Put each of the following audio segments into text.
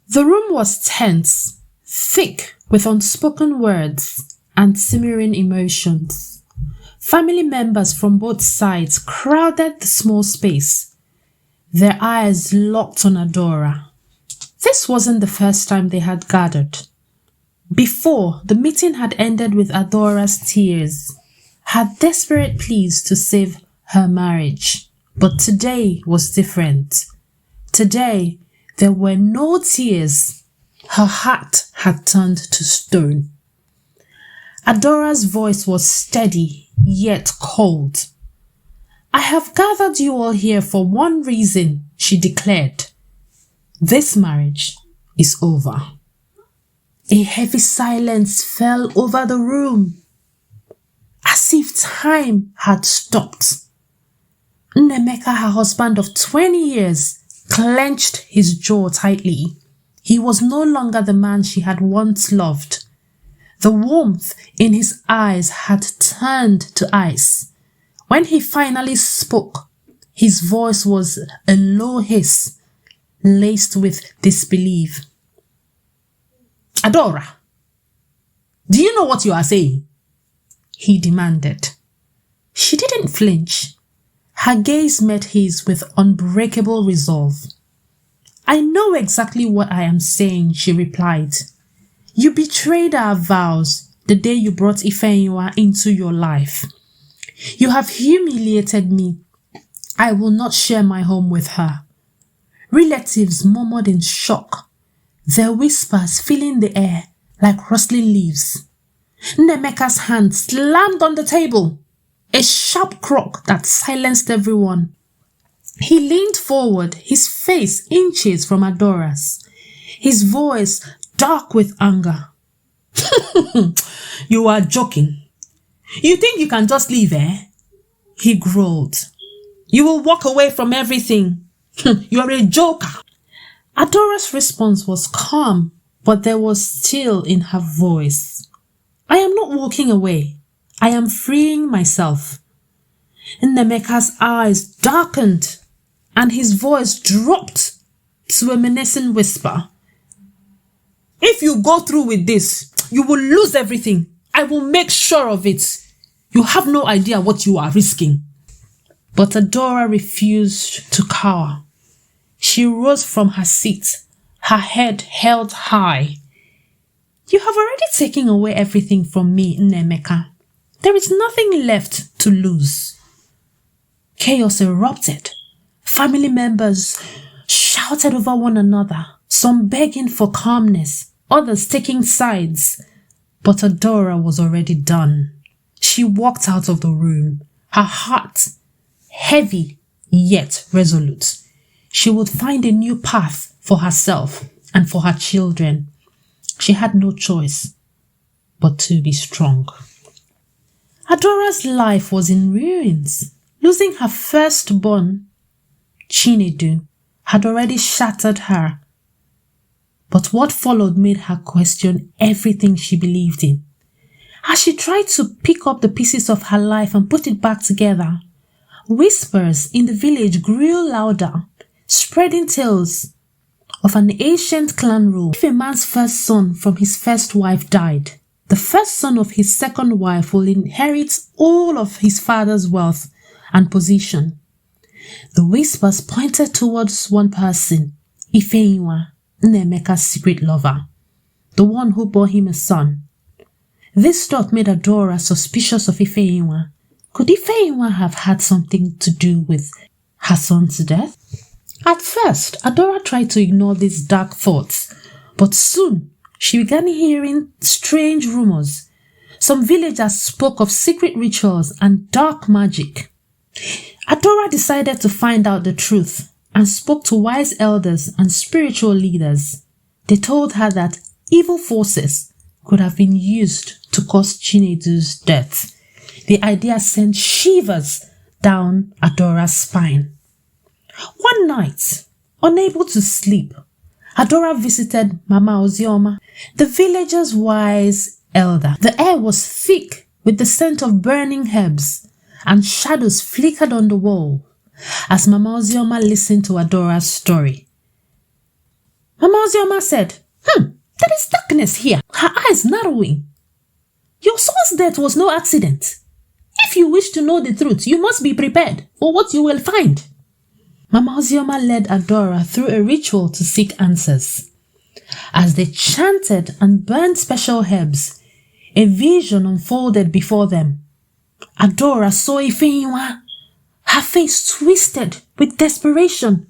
The room was tense, thick with unspoken words and simmering emotions. Family members from both sides crowded the small space, their eyes locked on Adaora. This wasn't the first time they had gathered. Before, the meeting had ended with Adaora's tears, her desperate pleas to save her marriage. But today was different. Today, there were no tears. Her heart had turned to stone. Adaora's voice was steady, yet cold. "I have gathered you all here for one reason," she declared. "This marriage is over." A heavy silence fell over the room, as if time had stopped. Nnaemeka, her husband of 20 years, clenched his jaw tightly. He was no longer the man she had once loved. The warmth in his eyes had turned to ice. When he finally spoke, his voice was a low hiss, laced with disbelief. "Adaora, do you know what you are saying?" he demanded. She didn't flinch. Her gaze met his with unbreakable resolve. "I know exactly what I am saying," she replied. "You betrayed our vows the day you brought Ifeyinwa into your life. You have humiliated me. I will not share my home with her." Relatives murmured in shock, their whispers filling the air like rustling leaves. Nnaemeka's hand slammed on the table, a sharp croak that silenced everyone. He leaned forward, his face inches from Adaora's, his voice dark with anger. "You are joking. You think you can just leave, eh?" he growled. "You will walk away from everything. You are a joker." Adaora's response was calm, but there was steel in her voice. "I am not walking away. I am freeing myself." Nnaemeka's eyes darkened, and his voice dropped to a menacing whisper. "If you go through with this, you will lose everything. I will make sure of it. You have no idea what you are risking." But Adaora refused to cower. She rose from her seat, her head held high. "You have already taken away everything from me, Nnaemeka. There is nothing left to lose." Chaos erupted. Family members shouted over one another, some begging for calmness, others taking sides. But Adaora was already done. She walked out of the room, her heart heavy yet resolute. She would find a new path for herself and for her children. She had no choice but to be strong. Adaora's life was in ruins. Losing her firstborn, Chinedu, had already shattered her. But what followed made her question everything she believed in. As she tried to pick up the pieces of her life and put it back together, whispers in the village grew louder, spreading tales of an ancient clan rule. If a man's first son from his first wife died, the first son of his second wife will inherit all of his father's wealth and position. The whispers pointed towards one person, Ifeyinwa, Nnaemeka's secret lover, the one who bore him a son. This thought made Adaora suspicious of Ifeyinwa. Could Ifeyinwa have had something to do with her son's death? At first, Adaora tried to ignore these dark thoughts, but soon she began hearing strange rumors. Some villagers spoke of secret rituals and dark magic. Adaora decided to find out the truth and spoke to wise elders and spiritual leaders. They told her that evil forces could have been used to cause Chinedu's death. The idea sent shivers down Adaora's spine. One night, unable to sleep, Adaora visited Mama Ozioma, the village's wise elder. The air was thick with the scent of burning herbs, and shadows flickered on the wall as Mama Ozioma listened to Adaora's story. Mama Ozioma said, there is darkness here, her eyes narrowing. Your son's death was no accident. If you wish to know the truth, you must be prepared for what you will find. Mama Ozioma led Adaora through a ritual to seek answers. As they chanted and burned special herbs, a vision unfolded before them. Adaora saw Ifeyinwa, her face twisted with desperation,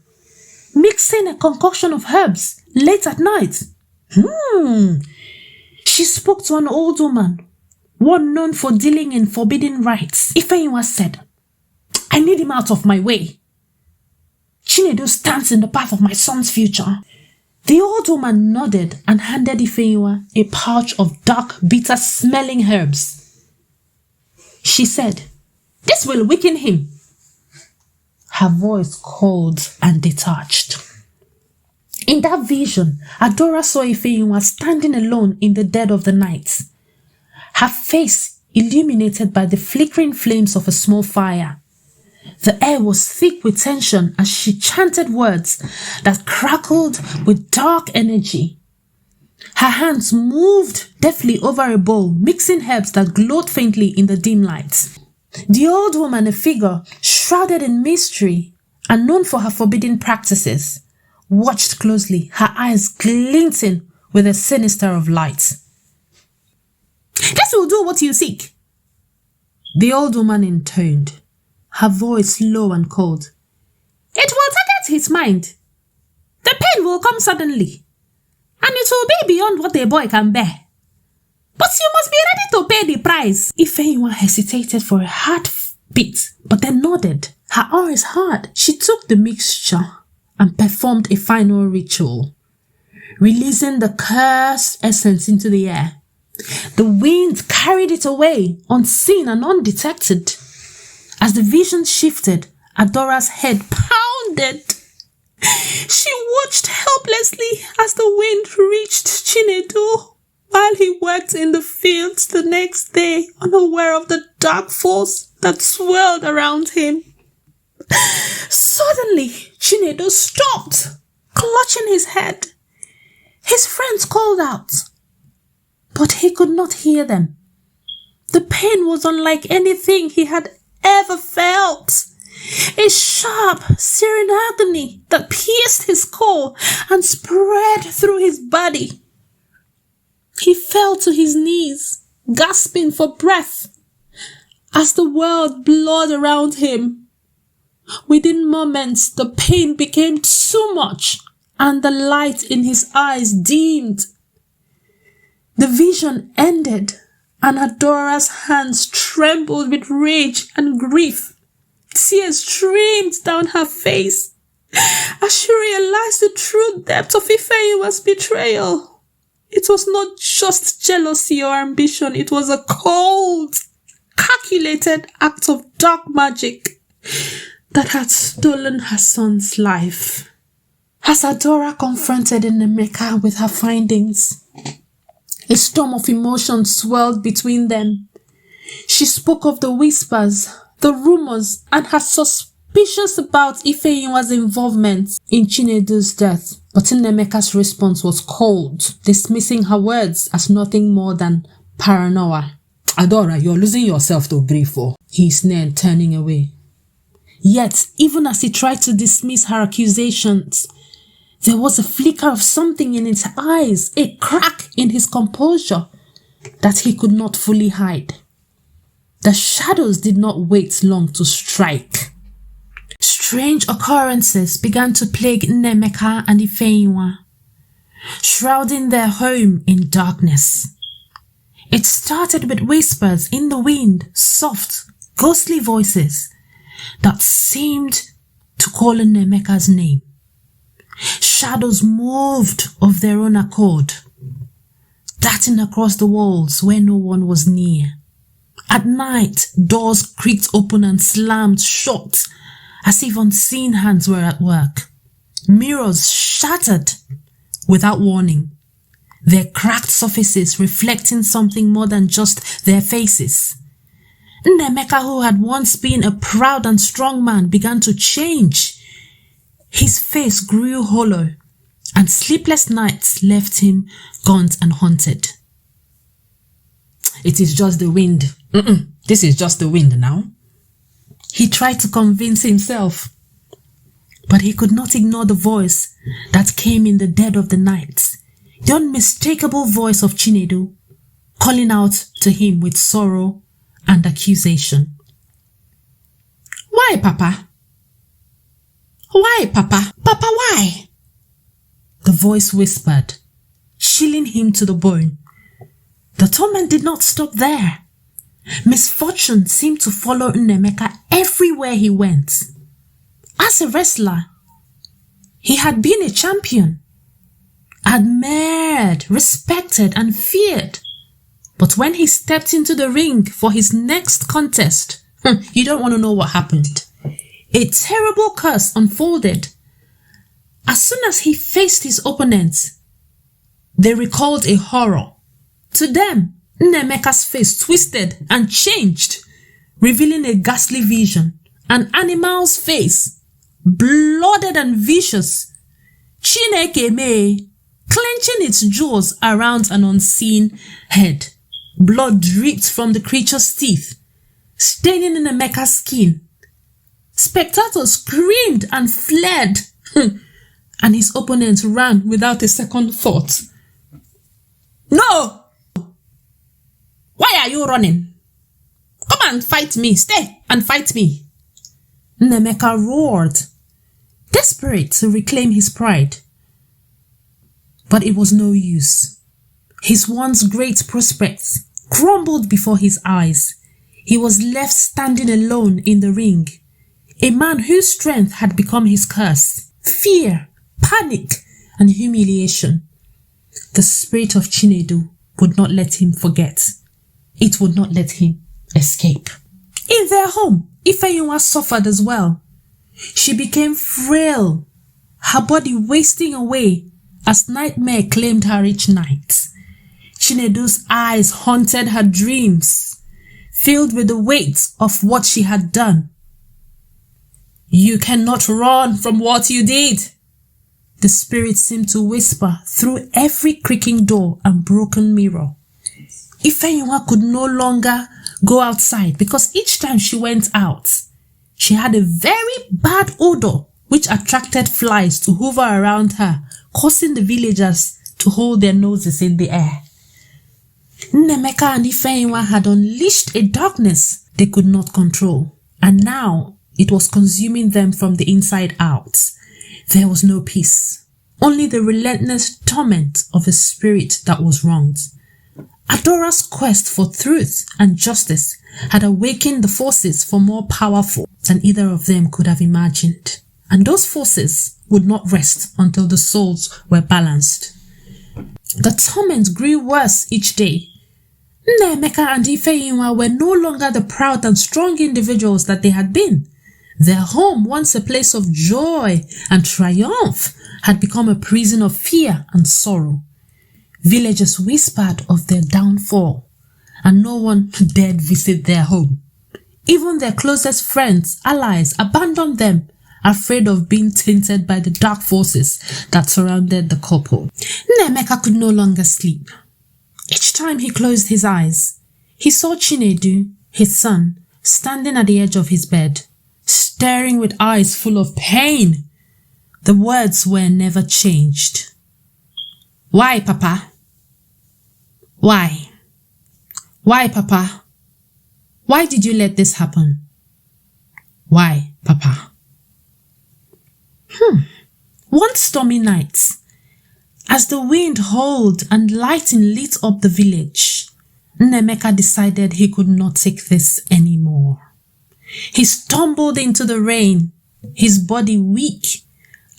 mixing a concoction of herbs late at night. She spoke to an old woman, one known for dealing in forbidden rites. Ifeyinwa said, I need him out of my way. Chinedu stands in the path of my son's future. The old woman nodded and handed Ifeyinwa a pouch of dark, bitter-smelling herbs. She said, this will weaken him. Her voice cold and detached. In that vision, Adaora saw Ifeyinwa standing alone in the dead of the night, her face illuminated by the flickering flames of a small fire. The air was thick with tension as she chanted words that crackled with dark energy. Her hands moved deftly over a bowl, mixing herbs that glowed faintly in the dim light. The old woman, a figure shrouded in mystery and known for her forbidden practices, watched closely, her eyes glinting with a sinister of light. This will do what you seek, the old woman intoned, her voice low and cold. It will target his mind. The pain will come suddenly, and it will be beyond what a boy can bear. But you must be ready to pay the price. Ifeyinwa hesitated for a heartbeat, but then nodded. Her eyes hard. She took the mixture and performed a final ritual, releasing the cursed essence into the air. The wind carried it away, unseen and undetected. As the vision shifted, Adora's head pounded. She watched helplessly as the wind reached Chinedu while he worked in the fields the next day, unaware of the dark force that swirled around him. Suddenly, Chinedu stopped, clutching his head. His friends called out, but he could not hear them. The pain was unlike anything he had ever felt. A sharp, searing agony that pierced his core and spread through his body. He fell to his knees, gasping for breath, as the world blurred around him. Within moments, the pain became too much, and the light in his eyes dimmed. The vision ended, and Adora's hands trembled with rage and grief. Tears streamed down her face as she realized the true depth of Ifeyinwa's betrayal. It was not just jealousy or ambition, it was a cold, calculated act of dark magic that had stolen her son's life. As Adaora confronted Nnaemeka with her findings, a storm of emotion swirled between them. She spoke of the whispers, the rumors, and her suspicions about Ifeyinwa's involvement in Chinedu's death. But Nnaemeka's response was cold, dismissing her words as nothing more than paranoia. Adaora, you're losing yourself to grief, he sneered, turning away. Yet, even as he tried to dismiss her accusations, there was a flicker of something in his eyes, a crack in his composure that he could not fully hide. The shadows did not wait long to strike. Strange occurrences began to plague Nnaemeka and Ifeyinwa, shrouding their home in darkness. It started with whispers in the wind, soft, ghostly voices that seemed to call Nnaemeka's name. Shadows moved of their own accord, darting across the walls where no one was near. At night, doors creaked open and slammed shut, as if unseen hands were at work. Mirrors shattered without warning, their cracked surfaces reflecting something more than just their faces. Nnaemeka, who had once been a proud and strong man, began to change. His face grew hollow, and sleepless nights left him gaunt and haunted. It is just the wind. This is just the wind now. He tried to convince himself, but he could not ignore the voice that came in the dead of the night, the unmistakable voice of Chinedu, calling out to him with sorrow and accusation. Why, Papa? Why, Papa? Papa, why? The voice whispered, chilling him to the bone. The torment did not stop there. Misfortune seemed to follow Nnaemeka everywhere he went. As a wrestler, he had been a champion, admired, respected, and feared. But when he stepped into the ring for his next contest, you don't want to know what happened. A terrible curse unfolded. As soon as he faced his opponents, they recalled a horror. To them, Nnaemeka's face twisted and changed, revealing a ghastly vision. An animal's face, blooded and vicious. Chineke, clenching its jaws around an unseen head. Blood dripped from the creature's teeth, staining Nnaemeka's skin. Spectators screamed and fled, and his opponent ran without a second thought. No! Why are you running? Come and fight me. Stay and fight me. Nnaemeka roared, desperate to reclaim his pride. But it was no use. His once great prospects crumbled before his eyes. He was left standing alone in the ring, a man whose strength had become his curse. Fear, panic, and humiliation. The spirit of Chinedu would not let him forget. It would not let him escape. In their home, Ifeyinwa suffered as well. She became frail, her body wasting away as nightmare claimed her each night. Chinedu's eyes haunted her dreams, filled with the weight of what she had done. You cannot run from what you did. The spirit seemed to whisper through every creaking door and broken mirror. Ifeyinwa could no longer go outside because each time she went out, she had a very bad odor which attracted flies to hover around her, causing the villagers to hold their noses in the air. Nnaemeka and Ifeyinwa had unleashed a darkness they could not control, and now it was consuming them from the inside out. There was no peace, only the relentless torment of a spirit that was wronged. Adaora's quest for truth and justice had awakened the forces for more powerful than either of them could have imagined. And those forces would not rest until the souls were balanced. The torment grew worse each day. Nnaemeka and Ifeyinwa were no longer the proud and strong individuals that they had been. Their home, once a place of joy and triumph, had become a prison of fear and sorrow. Villagers whispered of their downfall, and no one dared visit their home. Even their closest friends, allies, abandoned them, afraid of being tainted by the dark forces that surrounded the couple. Nnaemeka could no longer sleep. Each time he closed his eyes, he saw Chinedu, his son, standing at the edge of his bed, staring with eyes full of pain. The words were never changed. Why, Papa? Why? Why, Papa? Why did you let this happen? Why, Papa? One stormy night, as the wind howled and lightning lit up the village, Nnaemeka decided he could not take this anymore. He stumbled into the rain, his body weak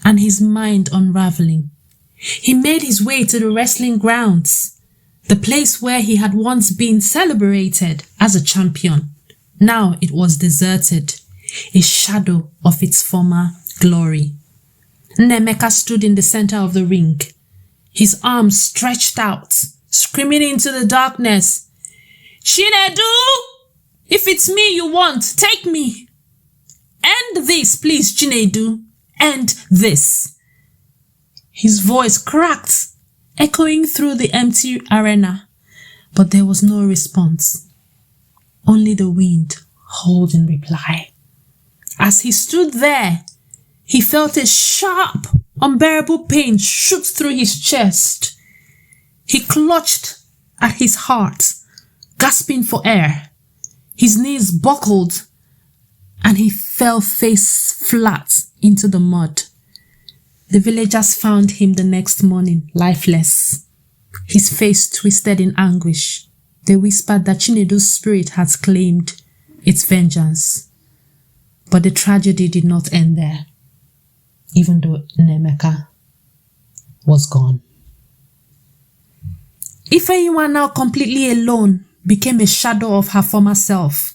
and his mind unraveling. He made his way to the wrestling grounds, the place where he had once been celebrated as a champion. Now it was deserted, a shadow of its former glory. Nnaemeka stood in the center of the ring, his arms stretched out, screaming into the darkness, Chinedu! If it's me you want, take me! End this, please, Chinedu. End this. His voice cracked, echoing through the empty arena, but there was no response. Only the wind howled in reply. As he stood there, he felt a sharp, unbearable pain shoot through his chest. He clutched at his heart, gasping for air. His knees buckled, and he fell face flat into the mud. The villagers found him the next morning, lifeless, his face twisted in anguish. They whispered that Chinedu's spirit had claimed its vengeance. But the tragedy did not end there, even though Nnaemeka was gone. Ifeyinwa, now completely alone, became a shadow of her former self.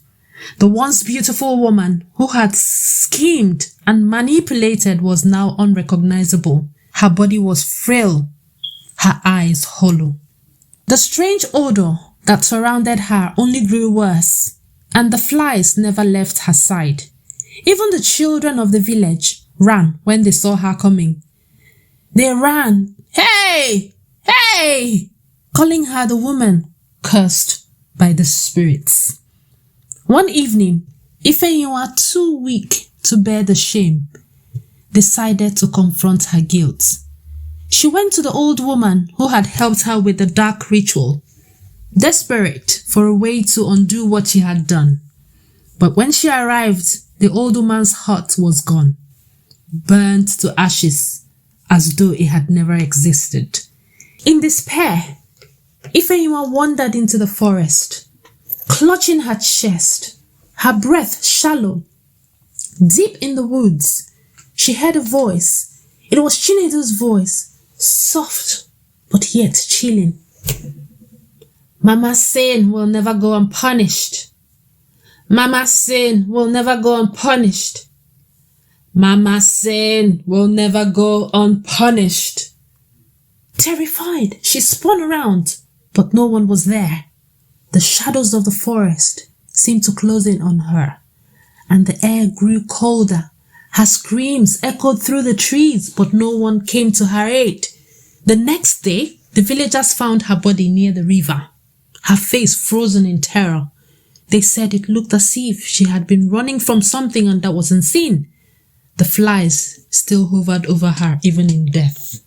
The once beautiful woman who had schemed and manipulated was now unrecognizable. Her body was frail, her eyes hollow. The strange odor that surrounded her only grew worse, and the flies never left her side. Even the children of the village ran when they saw her coming. They ran, "Hey! Hey!" calling her the woman cursed by the spirits. One evening, Ifeyinwa, too weak to bear the shame, decided to confront her guilt. She went to the old woman who had helped her with the dark ritual, desperate for a way to undo what she had done. But when she arrived, the old woman's hut was gone, burnt to ashes as though it had never existed. In despair, Ifeyinwa wandered into the forest, clutching her chest, her breath shallow. Deep in the woods, she heard a voice. It was Chinedu's voice, soft but yet chilling. "Mama's sin will never go unpunished. Mama's sin will never go unpunished. Mama's sin will never go unpunished." Terrified, she spun around, but no one was there. The shadows of the forest seemed to close in on her, and the air grew colder. Her screams echoed through the trees, but no one came to her aid. The next day, the villagers found her body near the river, her face frozen in terror. They said it looked as if she had been running from something and that wasn't seen. The flies still hovered over her even in death.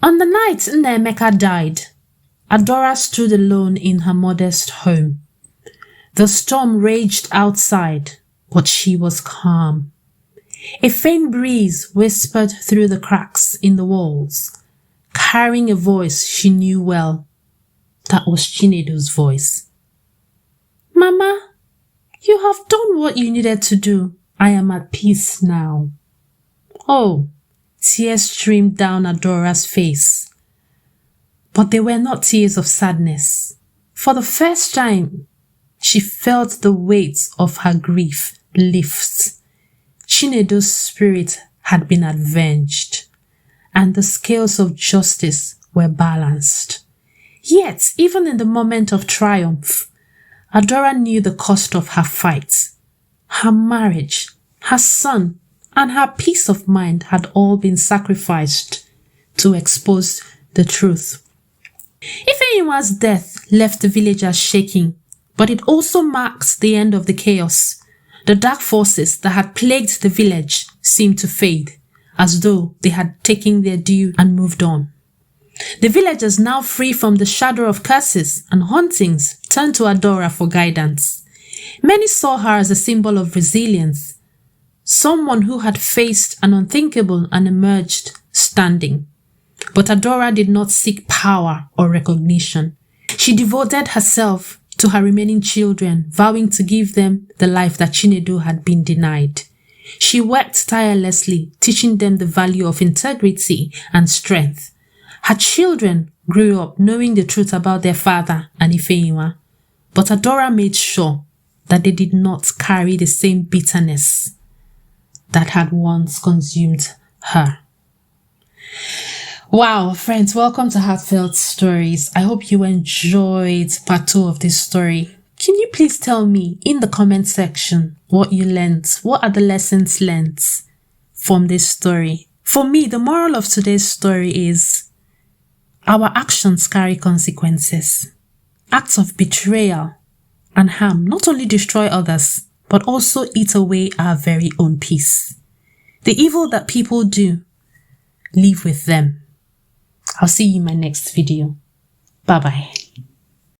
On the night Nnaemeka died, Adaora stood alone in her modest home. The storm raged outside, but she was calm. A faint breeze whispered through the cracks in the walls, carrying a voice she knew well. That was Chinedu's voice. "Mama, you have done what you needed to do. I am at peace now." Oh, tears streamed down Adora's face. But they were not tears of sadness. For the first time, she felt the weight of her grief lift. Chinedu's spirit had been avenged, and the scales of justice were balanced. Yet, even in the moment of triumph, Adaora knew the cost of her fight. Her marriage, her son, and her peace of mind had all been sacrificed to expose the truth. Ifeyinwa's death left the villagers shaking, but it also marked the end of the chaos. The dark forces that had plagued the village seemed to fade, as though they had taken their due and moved on. The villagers, now free from the shadow of curses and hauntings, turned to Adaora for guidance. Many saw her as a symbol of resilience, someone who had faced an unthinkable and emerged standing. But Adaora did not seek power or recognition. She devoted herself to her remaining children, vowing to give them the life that Chinedu had been denied. She worked tirelessly, teaching them the value of integrity and strength. Her children grew up knowing the truth about their father and Ifeyinwa, but Adaora made sure that they did not carry the same bitterness that had once consumed her. Wow, friends, welcome to Heartfelt Stories. I hope you enjoyed part 2 of this story. Can you please tell me in the comment section what you learned? What are the lessons learned from this story? For me, the moral of today's story is our actions carry consequences. Acts of betrayal and harm not only destroy others, but also eat away our very own peace. The evil that people do, live with them. I'll see you in my next video. Bye-bye.